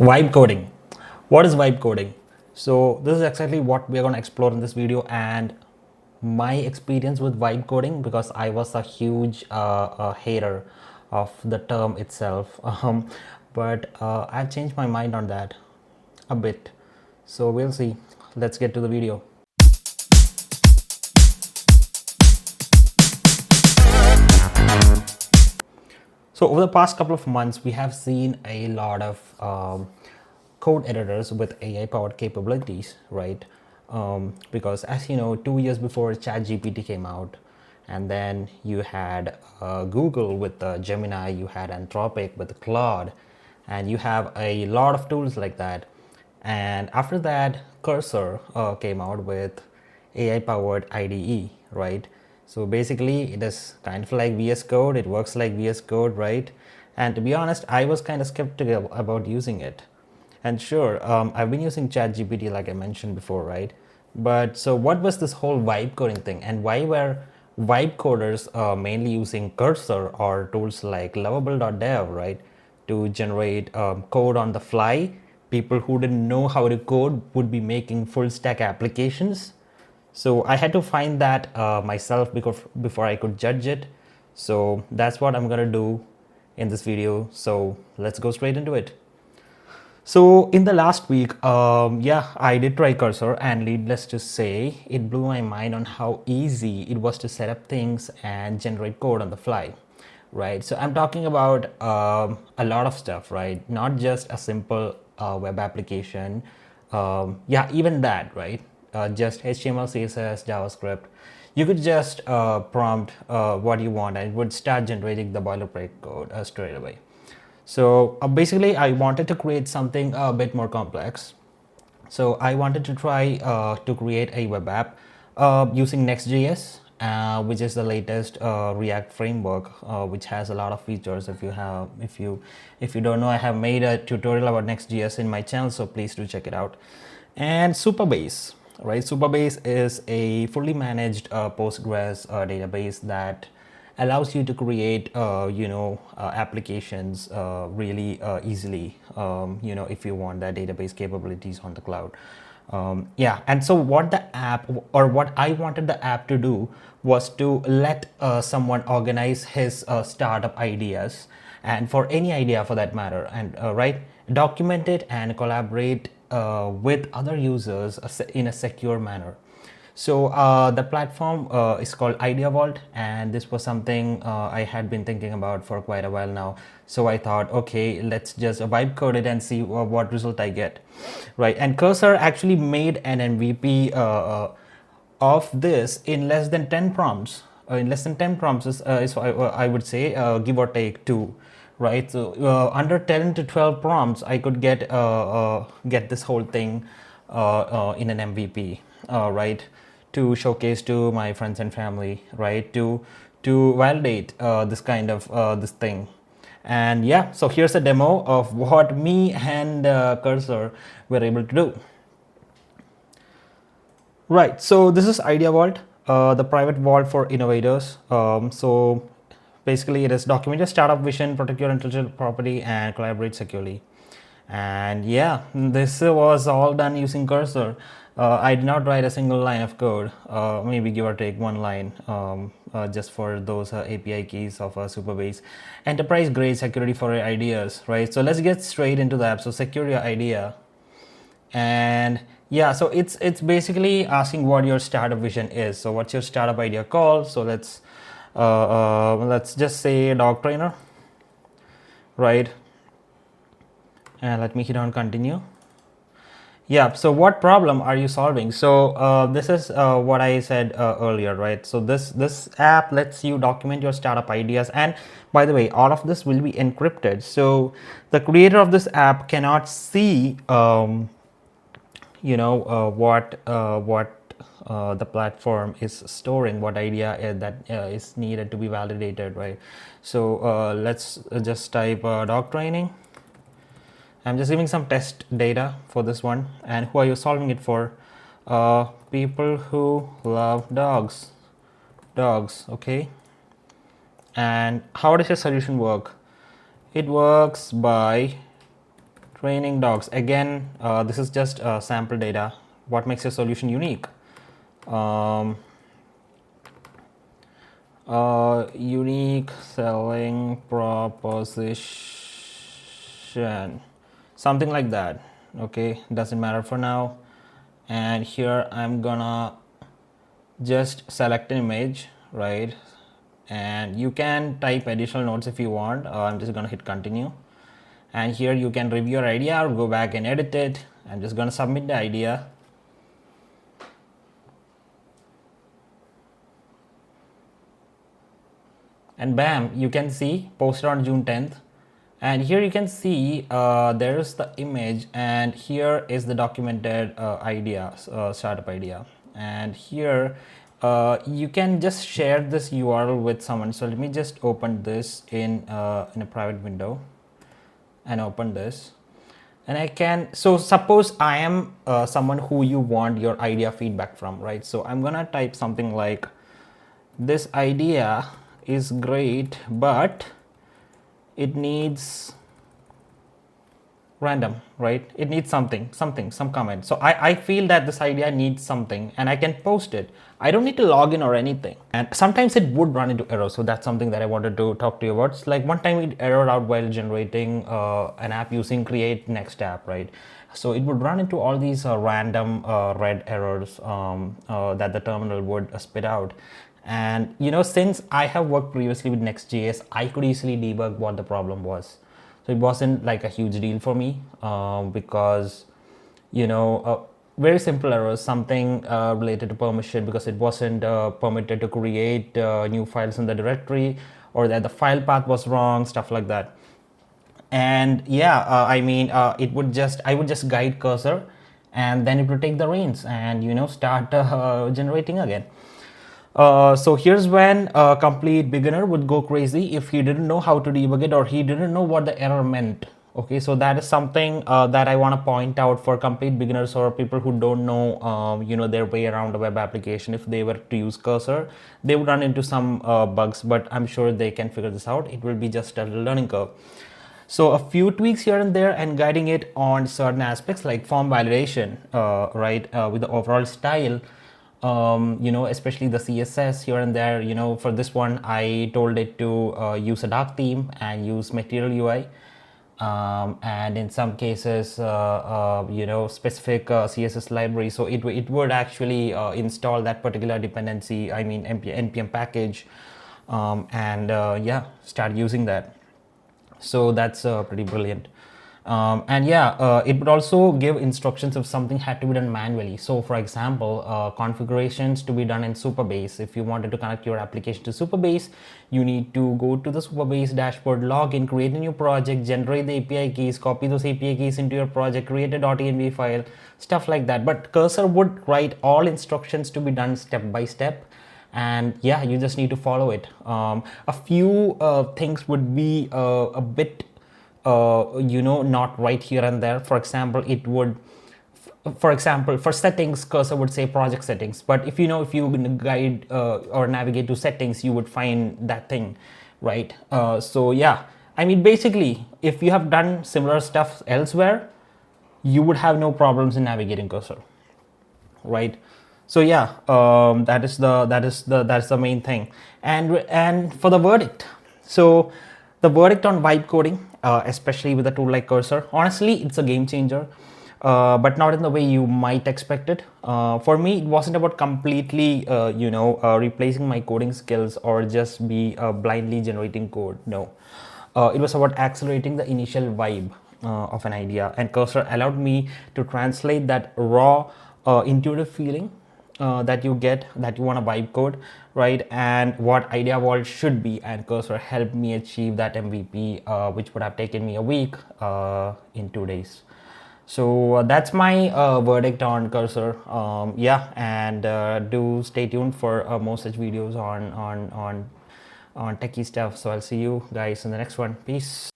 Vibe coding. What is vibe coding? So this is exactly what we're going to explore in this video, and my experience with vibe coding, because I was a huge hater of the term itself. But I've changed my mind on that a bit. So we'll see. Let's get to the video. So over the past couple of months, we have seen a lot of code editors with AI powered capabilities, right? Because as you know, 2 years before ChatGPT came out, and then you had Google with Gemini, you had Anthropic with Claude, and you have a lot of tools like that. And after that, Cursor came out with AI powered IDE, right? So basically, it is kind of like VS Code. It works like VS Code, right? And to be honest, I was kind of skeptical about using it. And sure, I've been using ChatGPT like I mentioned before, right? But so what was this whole vibe coding thing, and why were vibe coders mainly using Cursor or tools like lovable.dev, right, to generate code on the fly? People who didn't know how to code would be making full stack applications. So I had to find that myself before I could judge it. So that's what I'm gonna do in this video. So let's go straight into it. So in the last week, yeah, I did try Cursor, and needless to say, it blew my mind on how easy it was to set up things and generate code on the fly, right? So I'm talking about a lot of stuff, right? Not just a simple web application. Yeah, even that, right? Just HTML, CSS, JavaScript. You could just prompt what you want, and it would start generating the boilerplate code straight away. So basically, I wanted to create something a bit more complex. So I wanted to try to create a web app using Next.js, which is the latest React framework, which has a lot of features. If you don't know, I have made a tutorial about Next.js in my channel, so please do check it out. And Supabase, right? Supabase is a fully managed Postgres database that allows you to create applications really easily, if you want that database capabilities on the cloud. Yeah, and so what the app, or what I wanted the app to do, was to let someone organize his startup ideas, and for any idea for that matter, and right, document it and collaborate with other users in a secure manner. So the platform is called Idea Vault, and this was something I had been thinking about for quite a while now. So I thought, okay, let's just vibe code it and see what result I get, right? And Cursor actually made an MVP of this in less than 10 prompts. In less than 10 prompts is I would say, give or take 2, right? So under 10 to 12 prompts, I could get this whole thing in an MVP, right? To showcase to my friends and family, right? To validate this kind of this thing. And yeah, so here's a demo of what me and Cursor were able to do. Right, so this is Idea Vault, the private vault for innovators. So basically, it is document your startup vision, protect your intellectual property, and collaborate securely. And yeah, this was all done using Cursor. I did not write a single line of code, maybe give or take one line, just for those API keys of Supabase. Enterprise grade security for your ideas, right? So let's get straight into the app. So secure your idea. And yeah, so it's basically asking what your startup vision is. So what's your startup idea called? So let's just say dog trainer, right? And let me hit on continue. Yeah, so what problem are you solving? So this is what I said earlier, right? So this app lets you document your startup ideas, and by the way, all of this will be encrypted. So the creator of this app cannot see what the platform is storing, what idea that is needed to be validated, right? So let's just type dog training. I'm just giving some test data for this one. And who are you solving it for? People who love dogs. Okay. And how does your solution work? It works by Training dogs. Again, this is just sample data. What makes your solution unique? Unique selling proposition. Something like that. Okay, doesn't matter for now. And here I'm gonna just select an image, right? And you can type additional notes if you want. I'm just gonna hit continue. And here you can review your idea or go back and edit it. I'm just gonna submit the idea. And bam, you can see posted on June 10th. And here you can see there's the image, and here is the documented idea, startup idea. And here you can just share this URL with someone. So let me just open this in a private window and open this. And I can, so suppose I am someone who you want your idea feedback from, right? So I'm gonna type something like, this idea is great, but it needs random, right? It needs some comment. So I feel that this idea needs something, and I can post it. I don't need to log in or anything. And sometimes it would run into errors. So that's something that I wanted to talk to you about. It's like one time it errored out while generating an app using create next app, right? So it would run into all these random red errors that the terminal would spit out. And you know, since I have worked previously with Next.js, I could easily debug what the problem was. So it wasn't like a huge deal for me because, you know, very simple errors, something related to permission, because it wasn't permitted to create new files in the directory, or that the file path was wrong, stuff like that. And yeah, I mean, I would just guide cursor, and then it would take the reins and, you know, start generating again. So here's when a complete beginner would go crazy if he didn't know how to debug it, or he didn't know what the error meant. Okay, so that is something that I want to point out for complete beginners or people who don't know, you know, their way around a web application. If they were to use cursor, they would run into some bugs, but I'm sure they can figure this out. It will be just a learning curve. So a few tweaks here and there, and guiding it on certain aspects like form validation, right, with the overall style. You know, especially the CSS here and there. You know, for this one, I told it to use a dark theme and use material UI. And in some cases, you know, specific CSS library. So it would actually install that particular dependency, I mean, npm package, and yeah, start using that. So that's pretty brilliant. And yeah, it would also give instructions if something had to be done manually. So for example, configurations to be done in Supabase. If you wanted to connect your application to Supabase, you need to go to the Supabase dashboard, log in, create a new project, generate the API keys, copy those API keys into your project, create a .env file, stuff like that. But Cursor would write all instructions to be done step by step. And yeah, you just need to follow it. A few things would be a bit you know, not right here and there. For example, it would, for example, for settings, Cursor would say project settings, but if you know, if you guide or navigate to settings, you would find that thing, right? So yeah, I mean, basically, if you have done similar stuff elsewhere, you would have no problems in navigating Cursor, right? So yeah, that is the main thing. And for the verdict, so the verdict on vibe coding, especially with a tool like Cursor, honestly, it's a game changer, but not in the way you might expect it. For me, it wasn't about completely, you know, replacing my coding skills or just be blindly generating code. No, it was about accelerating the initial vibe of an idea, and Cursor allowed me to translate that raw, intuitive feeling that you get, that you want to vibe code, right, and what Idea Vault should be. And Cursor helped me achieve that MVP, which would have taken me a week, in 2 days. So that's my verdict on Cursor. Yeah, and do stay tuned for more such videos on techie stuff. So I'll see you guys in the next one. Peace.